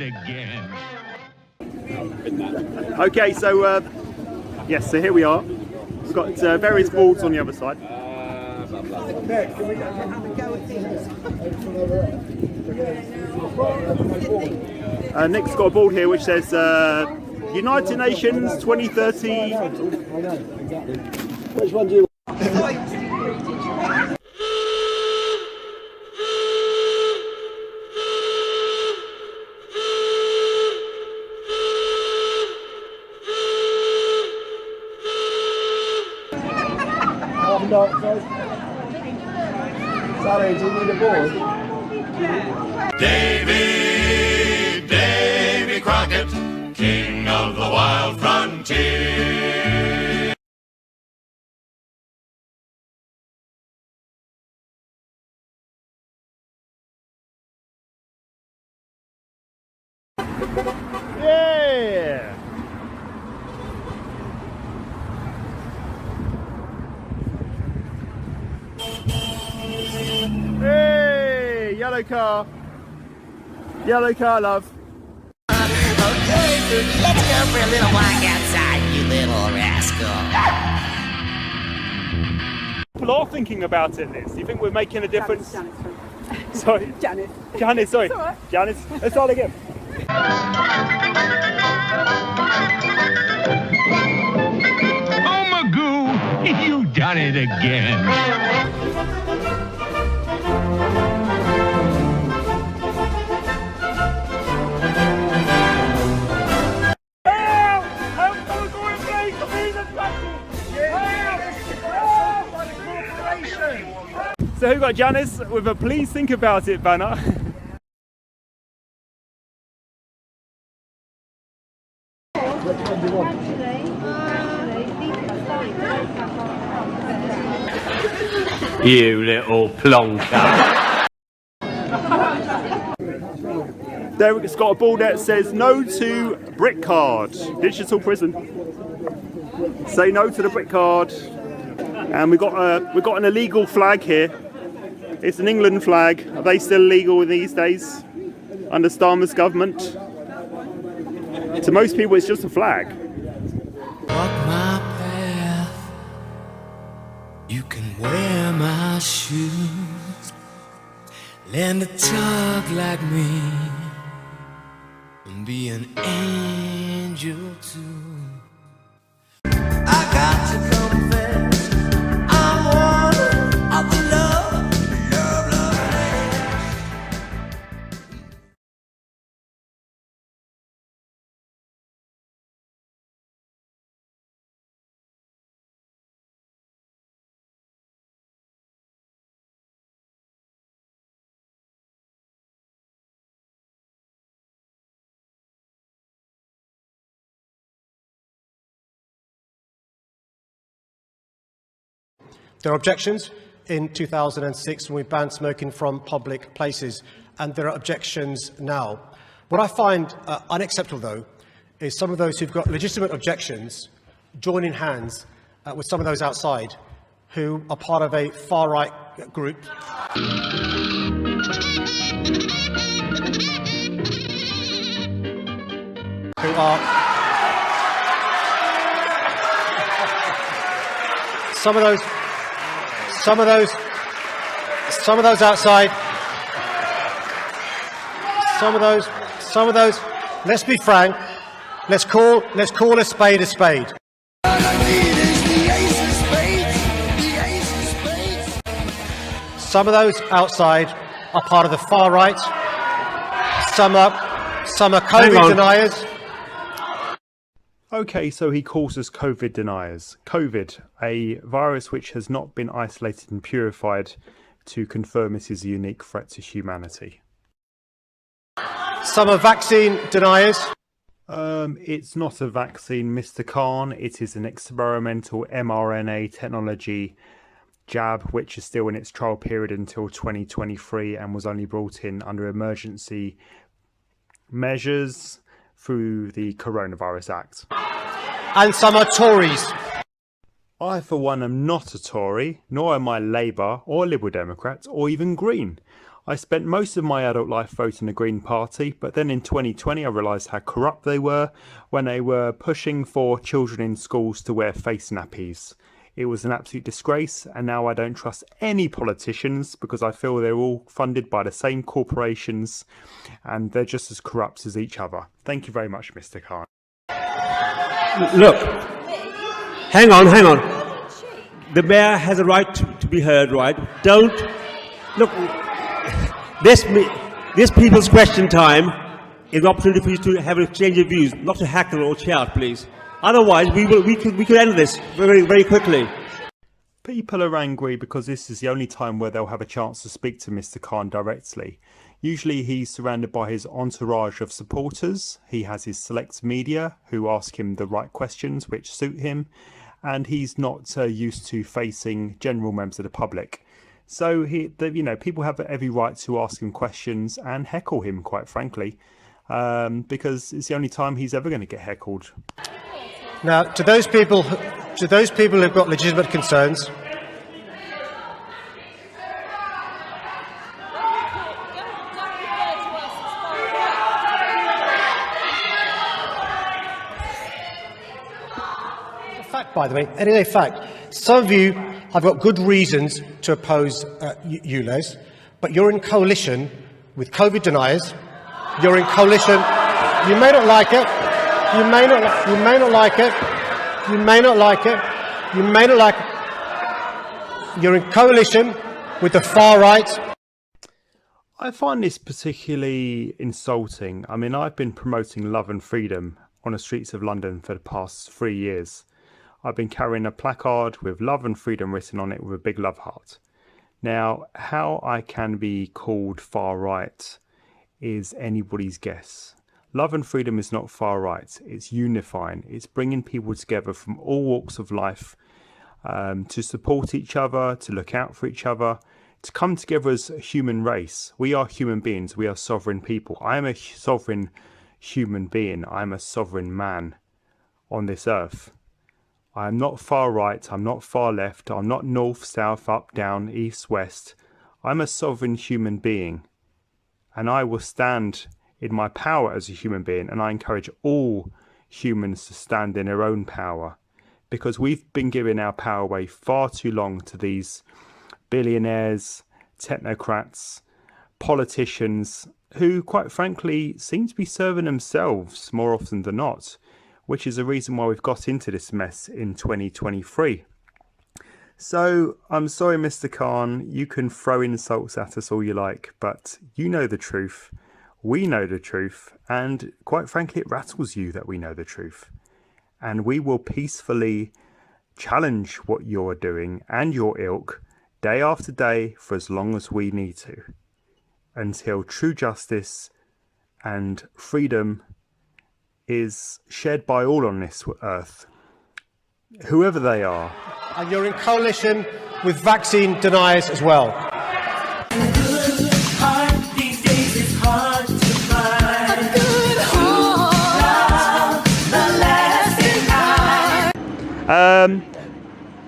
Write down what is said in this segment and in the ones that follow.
again. Okay, so yes, so here we are. We've got various boards on the other side. Nick's got a board here which says United Nations 2030. Which one do you Sorry, do you need a board? Davy Crockett, king of the wild frontier. Yeah! Hey! Yellow car! Yellow car, love. Okay, let's go for a little walk outside, you little rascal. People are thinking about it, Liz. Do you think we're making a difference? Janice. Sorry? Janice. Janice, sorry. It's all right. Janice, let's start again. Oh, Magoo, you done it again. So who got Janice with a please think about it banner? You little plonker. Derek's got a board that says no to brick card, digital prison. Say no to the brick card. And we've got an illegal flag here. It's an England flag. Are they still legal these days under Starmer's government? To most people, it's just a flag. Walk my path. You can wear my shoes. Learn to talk like me and be an angel too. I got to confess, I'm one of the love. There are objections in 2006 when we banned smoking from public places, and there are objections now. What I find unacceptable, though, is some of those who've got legitimate objections joining hands with some of those outside who are part of a far-right group. Who are... Some of those outside, some of those, let's be frank, let's call a spade a spade. Some of those outside are part of the far right, some are COVID deniers. Okay, so he calls us COVID deniers. COVID, a virus which has not been isolated and purified to confirm it is a unique threat to humanity. Some are vaccine deniers. It's not a vaccine, Mr. Khan. It is an experimental mRNA technology jab, which is still in its trial period until 2023 and was only brought in under emergency measures through the Coronavirus Act. And some are Tories. I, for one, am not a Tory, nor am I Labour or Liberal Democrat or even Green. I spent most of my adult life voting the Green Party, but then in 2020 I realised how corrupt they were when they were pushing for children in schools to wear face nappies. It was an absolute disgrace, and now I don't trust any politicians because I feel they're all funded by the same corporations and they're just as corrupt as each other. Thank you very much, Mr. Khan. Look, hang on. The mayor has a right to be heard, right? Don't look. This people's question time is an opportunity for you to have an exchange of views, not to heckle or shout, please. Otherwise, we could end this very, very quickly. People are angry because this is the only time where they'll have a chance to speak to Mr. Khan directly. Usually he's surrounded by his entourage of supporters. He has his select media who ask him the right questions which suit him, and he's not used to facing general members of the public. So people have every right to ask him questions and heckle him, quite frankly, because it's the only time he's ever going to get heckled. Now, to those people who've got legitimate concerns, fact, by the way, anyway, fact. Some of you have got good reasons to oppose ULEZ, but you're in coalition with COVID deniers. You're in coalition. You may not like it. You may not like it. You may not like it. You may not like it. You're in coalition with the far right. I find this particularly insulting. I mean, I've been promoting love and freedom on the streets of London for the past 3 years. I've been carrying a placard with love and freedom written on it with a big love heart. Now, how I can be called far right is anybody's guess. Love and freedom is not far right. It's unifying. It's bringing people together from all walks of life to support each other, to look out for each other, to come together as a human race. We are human beings. We are sovereign people. I am a sovereign human being. I am a sovereign man on this earth. I am not far right. I'm not far left. I'm not north, south, up, down, east, west. I'm a sovereign human being. And I will stand in my power as a human being. And I encourage all humans to stand in their own power. Because we've been giving our power away far too long to these billionaires, technocrats, politicians who, quite frankly, seem to be serving themselves more often than not, which is the reason why we've got into this mess in 2023. So, I'm sorry, Mr. Khan, you can throw insults at us all you like, but you know the truth, we know the truth, and quite frankly, it rattles you that we know the truth. And we will peacefully challenge what you're doing and your ilk day after day for as long as we need to, until true justice and freedom is shared by all on this earth, whoever they are. And you're in coalition with vaccine deniers as well.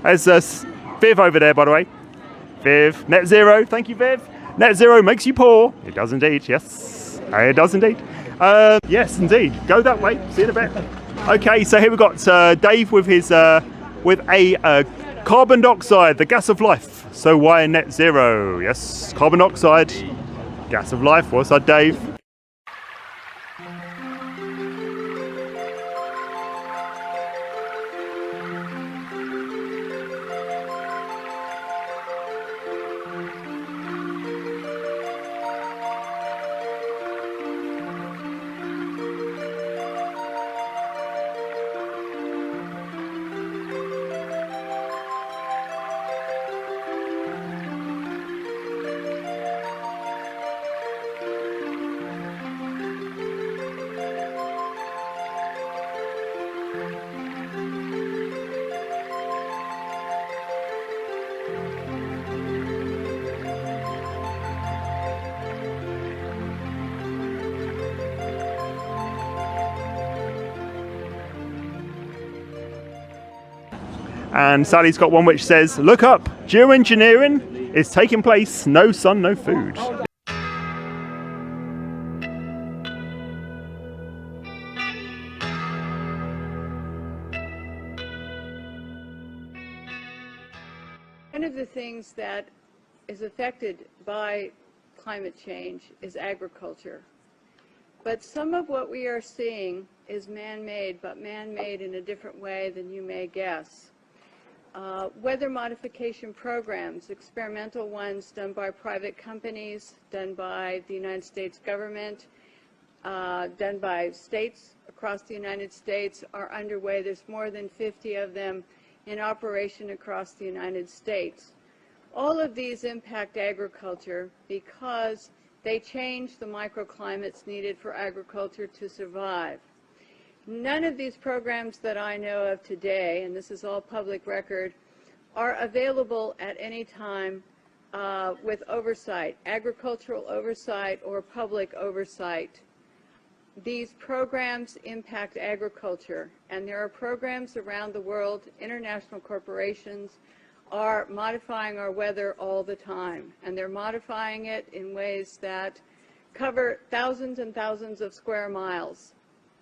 There's Viv over there, by the way. Viv, net zero. Thank you, Viv. Net zero makes you poor. It does indeed. Yes, it does indeed. Yes, indeed. Go that way. See you in a bit. Okay, so here we've got Dave with his with a carbon dioxide, the gas of life. So why net zero? Yes, carbon dioxide, gas of life. What's that, Dave? And Sally's got one which says, look up, geoengineering is taking place, no sun, no food. one of the things that is affected by climate change is agriculture. But some of what we are seeing is man-made, but man-made in a different way than you may guess. Weather modification programs, experimental ones done by private companies, done by the United States government, done by states across the United States, are underway. There's more than 50 of them in operation across the United States. All of these impact agriculture because they change the microclimates needed for agriculture to survive. None of these programs that I know of today, and this is all public record, are available at any time with oversight, agricultural oversight or public oversight. These programs impact agriculture, and there are programs around the world. International corporations are modifying our weather all the time, and they're modifying it in ways that cover thousands and thousands of square miles.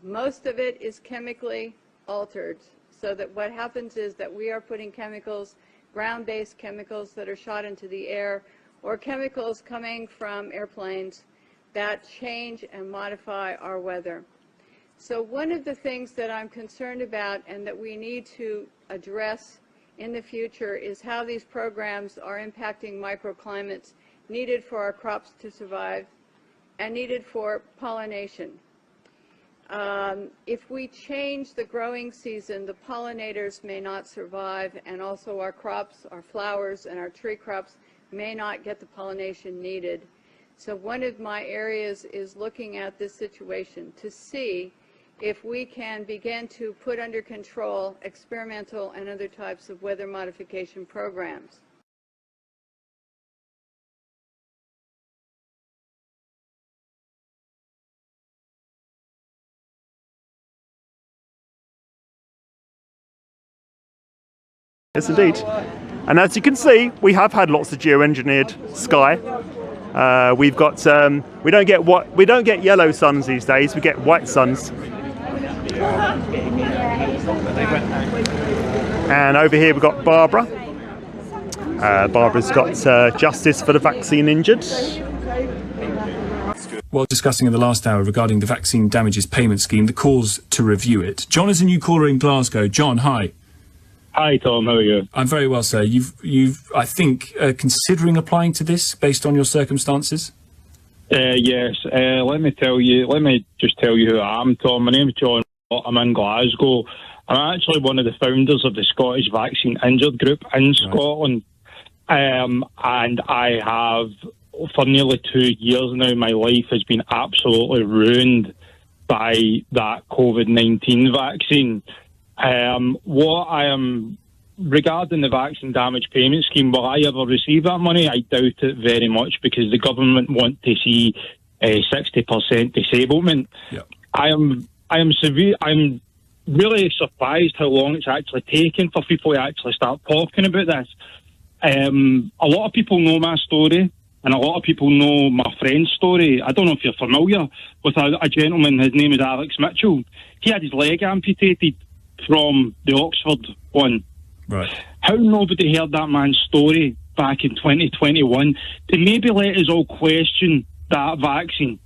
Most of it is chemically altered, so that what happens is that we are putting chemicals, ground-based chemicals that are shot into the air, or chemicals coming from airplanes that change and modify our weather. So one of the things that I'm concerned about and that we need to address in the future is how these programs are impacting microclimates needed for our crops to survive and needed for pollination. If we change the growing season, the pollinators may not survive, and also our crops, our flowers, and our tree crops may not get the pollination needed. So one of my areas is looking at this situation to see if we can begin to put under control experimental and other types of weather modification programs. Yes, indeed. And as you can see, we have had lots of geoengineered sky. We've got we don't get yellow suns these days. We get white suns. And over here we've got Barbara. Barbara's got Justice for the Vaccine Injured. While discussing in the last hour regarding the vaccine damages payment scheme, the calls to review it. John is a new caller in Glasgow. John, hi. Hi Tom, how are you? I'm very well, sir. You've I think, considering applying to this based on your circumstances? Yes. Let me just tell you who I am, Tom. My name's John. I'm in Glasgow. I'm actually one of the founders of the Scottish Vaccine Injured Group in Scotland. And I have, for nearly 2 years now, my life has been absolutely ruined by that COVID-19 vaccine. What I am regarding the vaccine damage payment scheme, will I ever receive that money? I doubt it very much, because the government want to see 60% disablement. Yep. I'm really surprised how long it's actually taken for people to actually start talking about this. A lot of people know my story, and a lot of people know my friend's story. I don't know if you're familiar with a gentleman. His name is Alex Mitchell. He had his leg amputated from the Oxford one. Right. How nobody heard that man's story back in 2021 to maybe let us all question that vaccine.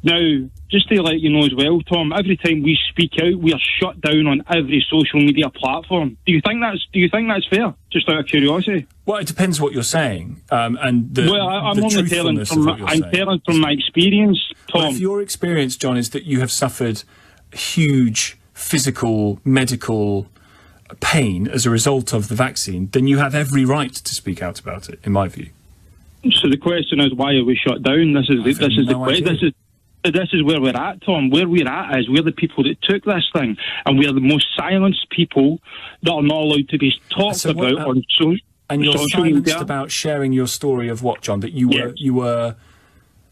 Now, just to let you know as well, Tom, every time we speak out, we are shut down on every social media platform. Do you think that's fair? Just out of curiosity. Well, it depends what you're saying, and the I'm the only telling truthfulness of what you're saying. telling from my experience, Tom. Well, if your experience, John, is that you have suffered huge physical, medical pain as a result of the vaccine, then you have every right to speak out about it, in my view. So the question is, why are we shut down? This is where we're at, Tom. Where we're at is we're the people that took this thing, and we're the most silenced people that are not allowed to be talked about on social. And you're social silenced media. about sharing your story of what, John? That you were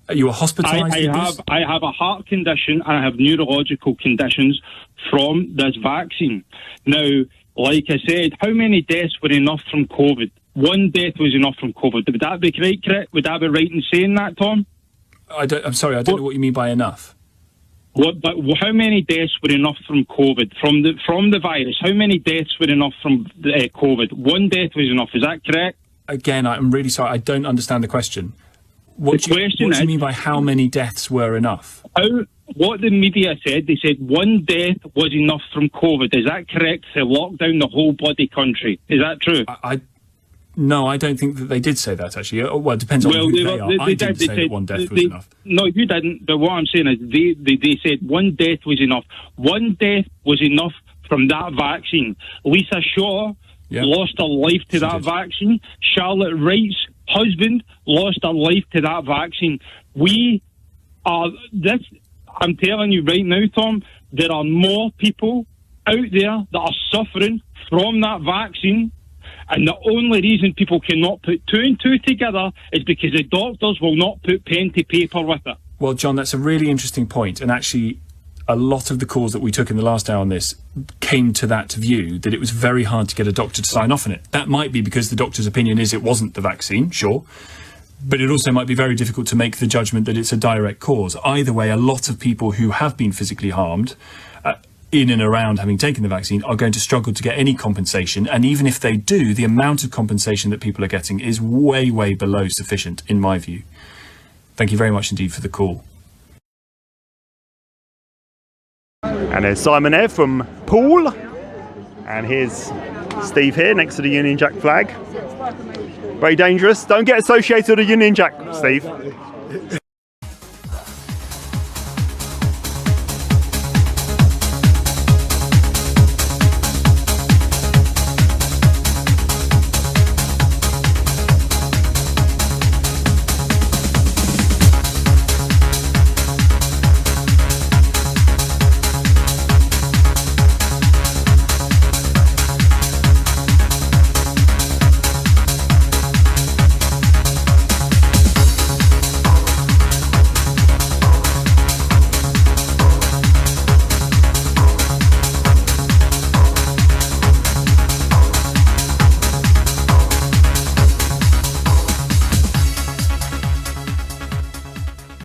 hospitalised. I have a heart condition, and I have neurological conditions from this vaccine. Now, like I said, how many deaths were enough from COVID? One death was enough from COVID. Would that be correct? Would that be right in saying that, Tom? I'm sorry, I don't know what you mean by enough. What? But how many deaths were enough from COVID, from the virus? How many deaths were enough from COVID? One death was enough. Is that correct? Again, I'm really sorry. I don't understand the question. What do you mean by how many deaths were enough? What the media said, they said one death was enough from COVID. Is that correct? To lock down the whole bloody country. Is that true? No, I don't think that they did say that, actually. Well, it depends on who they are. I didn't say that one death was enough. No, you didn't. But what I'm saying is they said one death was enough. One death was enough from that vaccine. Lisa Shaw lost her life to that vaccine. Charlotte Wright's husband lost her life to that vaccine. I'm telling you right now, Tom, there are more people out there that are suffering from that vaccine. And the only reason people cannot put two and two together is because the doctors will not put pen to paper with it. Well, John, that's a really interesting point. And actually, a lot of the calls that we took in the last hour on this came to that view, that it was very hard to get a doctor to sign off on it. That might be because the doctor's opinion is it wasn't the vaccine, sure. But it also might be very difficult to make the judgment that it's a direct cause. Either way, a lot of people who have been physically harmed in and around having taken the vaccine are going to struggle to get any compensation. And even if they do, the amount of compensation that people are getting is way, way below sufficient, in my view. Thank you very much indeed for the call. And there's Simon there from Poole. And here's Steve here next to the Union Jack flag. Very dangerous. Don't get associated with the Union Jack, Steve.